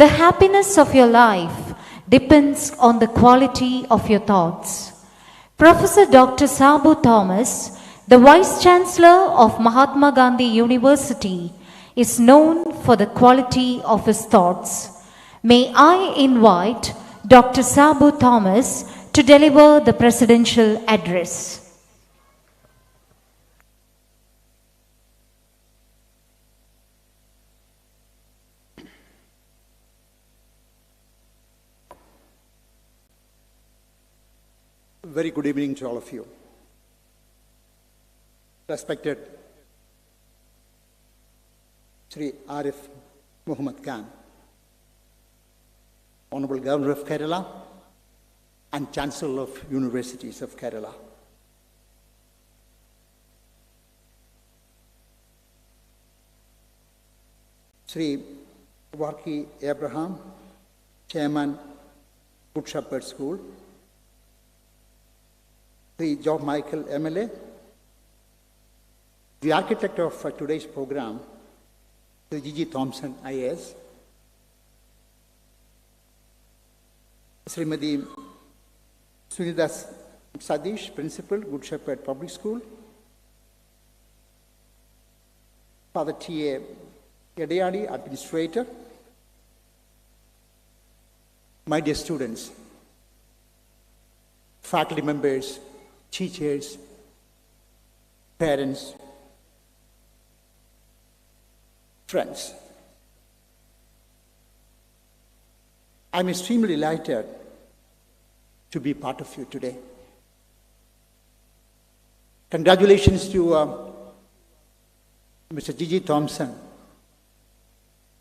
The happiness of your life depends on the quality of your thoughts. Professor Dr. SABU Thomas, the Vice Chancellor of Mahatma Gandhi University, is known for the quality of his thoughts. May I invite Dr. SABU Thomas to deliver the presidential address. Very good evening to all of you. Respected Sri Arif Muhammad Khan, Honorable Governor of Kerala and Chancellor of Universities of Kerala. Sri Warki Abraham, Chairman, Good Shepherd School. Sri Job Michael MLA, the architect of today's program, Sri G.G. Thompson, IAS, Srimati Sunita Sadish, Principal, Good Shepherd Public School, Father T.A. Yadayadi, Administrator, my dear students, faculty members, teachers, parents, friends. I'm extremely delighted to be part of you today. Congratulations to Mr. G.G. Thompson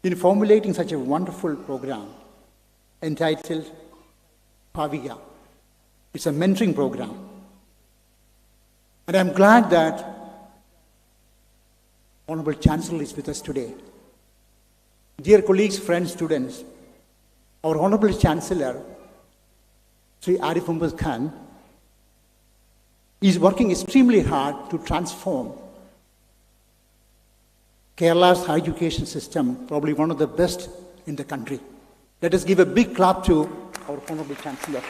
in formulating such a wonderful program entitled BHAAVIKA. It's a mentoring program. And I'm glad that Honorable Chancellor is with us today. Dear colleagues, friends, students, our Honorable Chancellor, Sri Arif Muhammad Khan, is working extremely hard to transform Kerala's higher education system, probably one of the best in the country. Let us give a big clap to our Honorable Chancellor.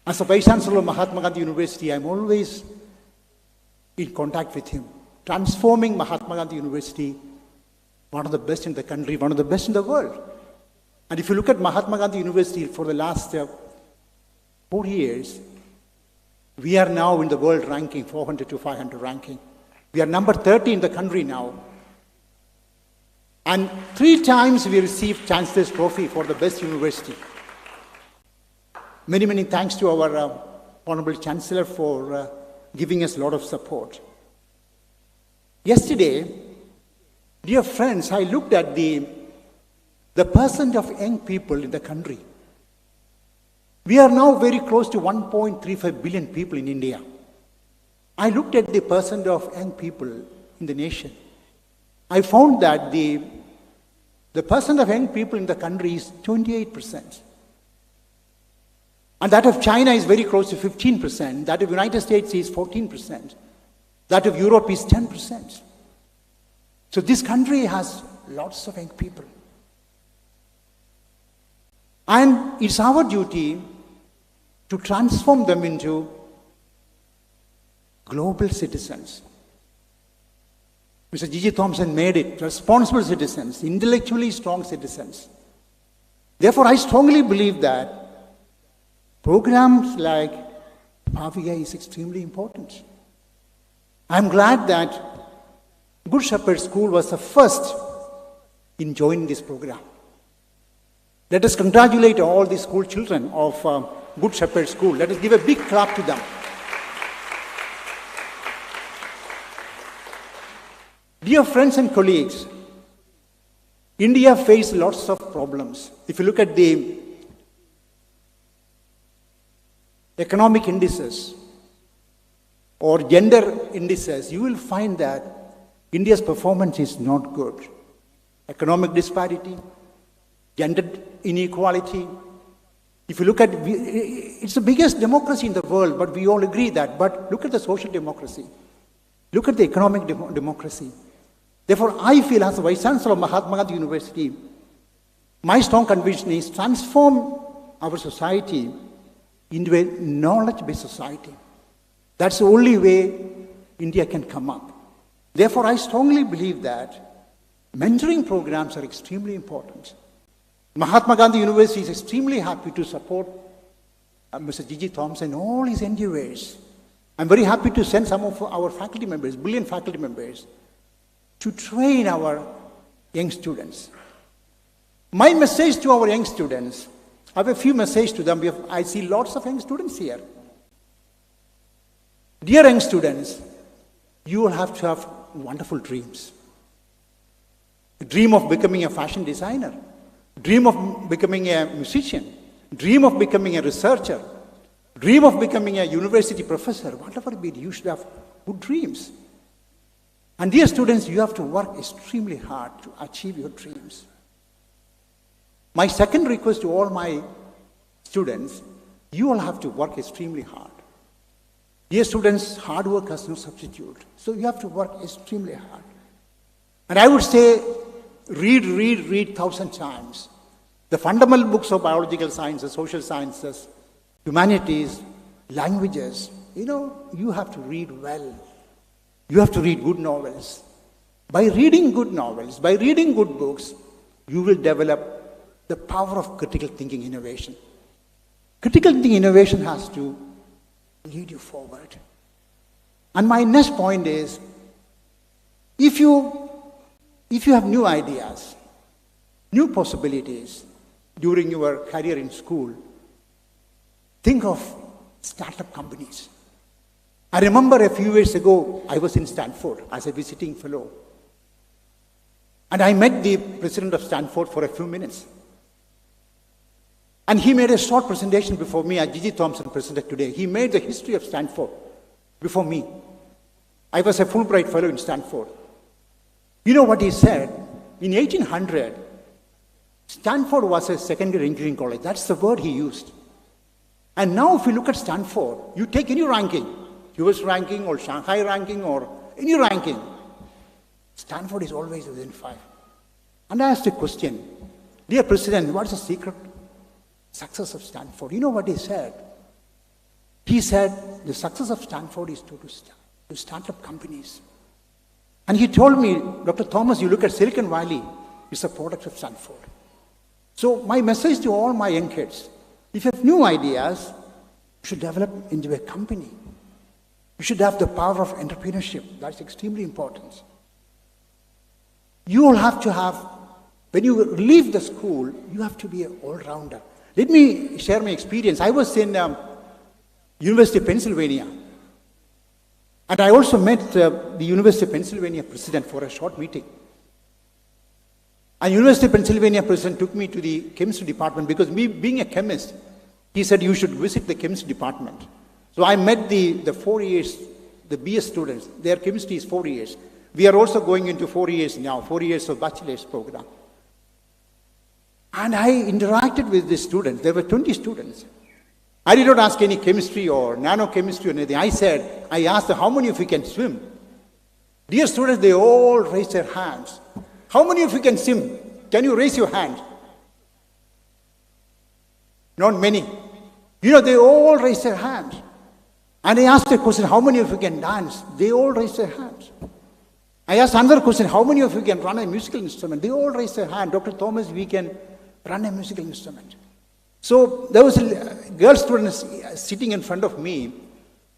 As a Vice Chancellor of Mahatma Gandhi University, I'm always in contact with him, transforming Mahatma Gandhi University, one of the best in the country, one of the best in the world. And if you look at Mahatma Gandhi University for the last 4 years, we are now in the world ranking, 400 to 500 ranking. We are number 30 in the country now. And 3 times we received Chancellor's Trophy for the best university. Many, many thanks to our Honorable Chancellor for giving us a lot of support. Yesterday, dear friends, I looked at the percent of young people in the country. We are now very close to 1.35 billion people in India. I looked at the percent of young people in the nation. I found that the percent of young people in the country is 28%. And that of China is very close to 15%. That of the United States is 14%. That of Europe is 10%. So this country has lots of young people. And it's our duty to transform them into global citizens. Mr. G.G. Thompson made it responsible citizens, intellectually strong citizens. Therefore, I strongly believe that programs like BHAAVIKA is extremely important. I'm glad that Good Shepherd School was the first in joining this program. Let us congratulate all the school children of Good Shepherd School. Let us give a big clap to them. Dear friends and colleagues, India faces lots of problems. If you look at the economic indices or gender indices, you will find that India's performance is not good. Economic disparity, gender inequality. If you look at, it's the biggest democracy in the world, but we all agree that. But look at the social democracy. Look at the economic democracy. Therefore, I feel as the Vice Chancellor of Mahatma Gandhi University, my strong conviction is transform our society into a knowledge-based society. That's the only way India can come up. Therefore, I strongly believe that mentoring programs are extremely important. Mahatma Gandhi University is extremely happy to support Mr. G.G. Thompson and all his endeavors. I'm very happy to send some of our faculty members, brilliant faculty members, to train our young students. My message to our young students, I have a few messages to them. I see lots of young students here. Dear young students, you will have to have wonderful dreams. Dream of becoming a fashion designer. Dream of becoming a musician. Dream of becoming a researcher. Dream of becoming a university professor. Whatever it be, you should have good dreams. And dear students, you have to work extremely hard to achieve your dreams. My second request to all my students, you all have to work extremely hard. Dear students, hard work has no substitute. So you have to work extremely hard. And I would say, read 1,000 times. The fundamental books of biological sciences, social sciences, humanities, languages, you have to read well. You have to read good novels. By reading good novels, by reading good books, you will develop the power of critical thinking innovation. Critical thinking innovation has to lead you forward. And my next point is, if you have new ideas, new possibilities during your career in school, think of startup companies. I remember a few years ago, I was in Stanford as a visiting fellow. And I met the president of Stanford for a few minutes. And he made a short presentation before me, as G.G. Thompson presented today. He made the history of Stanford before me. I was a Fulbright fellow in Stanford. You know what he said? In 1800, Stanford was a secondary engineering college. That's the word he used. And now if you look at Stanford, you take any ranking, US ranking or Shanghai ranking or any ranking, Stanford is always within 5. And I asked a question, dear President, what is the secret success of Stanford? You know what he said? He said, the success of Stanford is to start up companies. And he told me, Dr. Thomas, you look at Silicon Valley, it's a product of Stanford. So my message to all my young kids, if you have new ideas, you should develop into a company. You should have the power of entrepreneurship. That's extremely important. You will have to have, when you leave the school, you have to be an all-rounder. Let me share my experience. I was in University of Pennsylvania. And I also met the University of Pennsylvania president for a short meeting. And University of Pennsylvania president took me to the chemistry department because me being a chemist, he said you should visit the chemistry department. So I met the 4 years, the BS students. Their chemistry is 4 years. We are also going into 4 years now, 4 years of bachelor's program. And I interacted with the students. There were 20 students. I did not ask any chemistry or nanochemistry or anything. I asked them, how many of you can swim? Dear students, they all raised their hands. How many of you can swim? Can you raise your hand? Not many. They all raised their hands. And I asked a question, how many of you can dance? They all raised their hands. I asked another question, how many of you can run a musical instrument? They all raised their hand. Dr. Thomas, we can run a musical instrument. So there was a girl student sitting in front of me.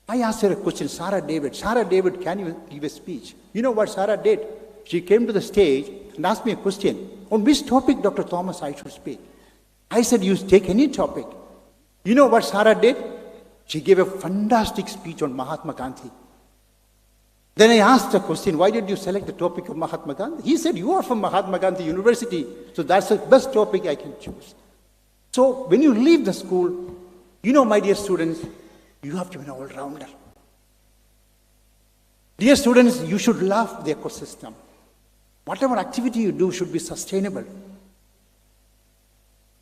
I asked her a question, Sarah David. Sarah David, can you give a speech? You know what Sarah did? She came to the stage and asked me a question. On which topic, Dr. Thomas, I should speak? I said, you take any topic. You know what Sarah did? She gave a fantastic speech on Mahatma Gandhi. Then I asked the question, why did you select the topic of Mahatma Gandhi? He said, you are from Mahatma Gandhi University, so that's the best topic I can choose. So when you leave the school, my dear students, you have to be an all-rounder. Dear students, you should love the ecosystem. Whatever activity you do should be sustainable.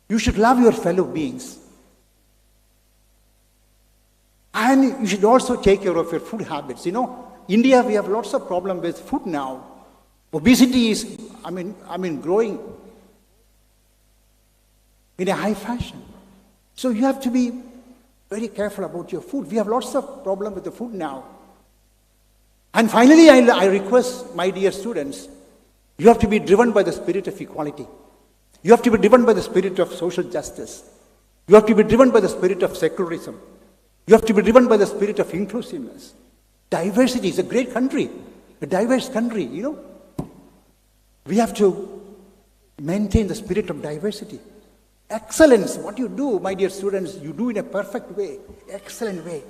You should love your fellow beings. And you should also take care of your food habits. India, we have lots of problem with food now. Obesity is, growing in a high fashion. So you have to be very careful about your food. We have lots of problem with the food now. And finally, I request my dear students, you have to be driven by the spirit of equality. You have to be driven by the spirit of social justice. You have to be driven by the spirit of secularism. You have to be driven by the spirit of inclusiveness. Diversity is a great country, a diverse country, We have to maintain the spirit of diversity. Excellence, what you do, my dear students, you do in a perfect way, excellent way.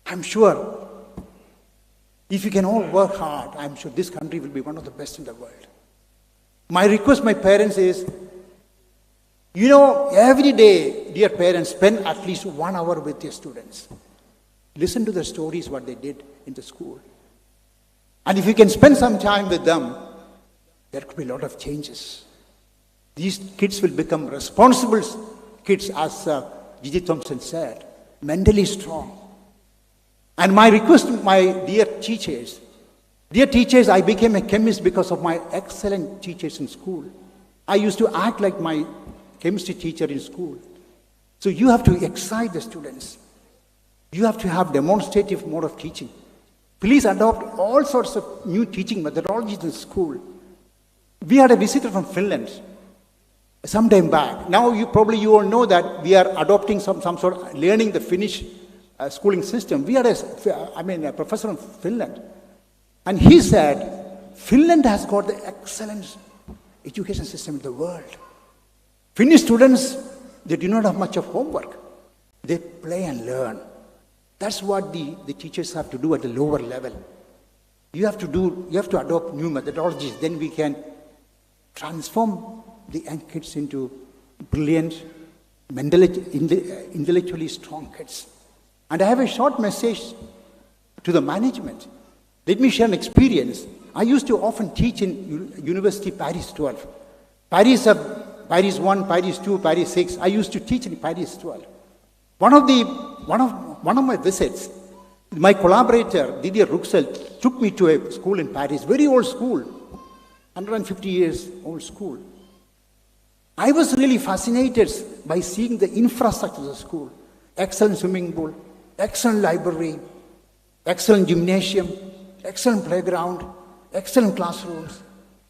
I'm sure if you can all work hard, I'm sure this country will be one of the best in the world. My request, my parents, is, every day, dear parents, spend at least 1 hour with your students. Listen to the stories, what they did in the school. And if you can spend some time with them, there could be a lot of changes. These kids will become responsible kids, as Gigi Thompson said, mentally strong. And my request to my dear teachers, I became a chemist because of my excellent teachers in school. I used to act like my chemistry teacher in school. So you have to excite the students. You have to have demonstrative mode of teaching. Please adopt all sorts of new teaching methodologies in school. We had a visitor from Finland some time back. Now you all know that we are adopting some sort of learning the Finnish schooling system. We had a professor from Finland. And he said, Finland has got the excellent education system in the world. Finnish students, they do not have much of homework. They play and learn. That's what the teachers have to do at the lower level. You have to adopt new methodologies. Then we can transform the young kids into brilliant, intellectually strong kids. And I have a short message to the management. Let me share an experience. I used to often teach in University Paris 12. Paris 1, Paris 2, Paris 6. I used to teach in Paris 12. One of my visits, my collaborator, Didier Ruxel, took me to a school in Paris, very old school, 150 years old school. I was really fascinated by seeing the infrastructure of the school. Excellent swimming pool, excellent library, excellent gymnasium, excellent playground, excellent classrooms.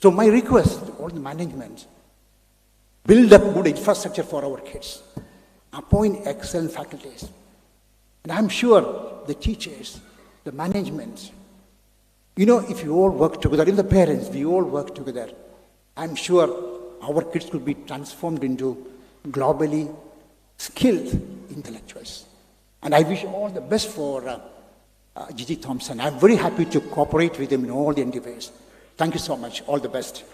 So my request to all the management, build up good infrastructure for our kids. Appoint excellent faculties. And I'm sure the teachers, the management, if you all work together, if the parents, we all work together, I'm sure our kids could be transformed into globally skilled intellectuals. And I wish all the best for Gigi Thompson. I'm very happy to cooperate with him in all the endeavors. Thank you so much. All the best.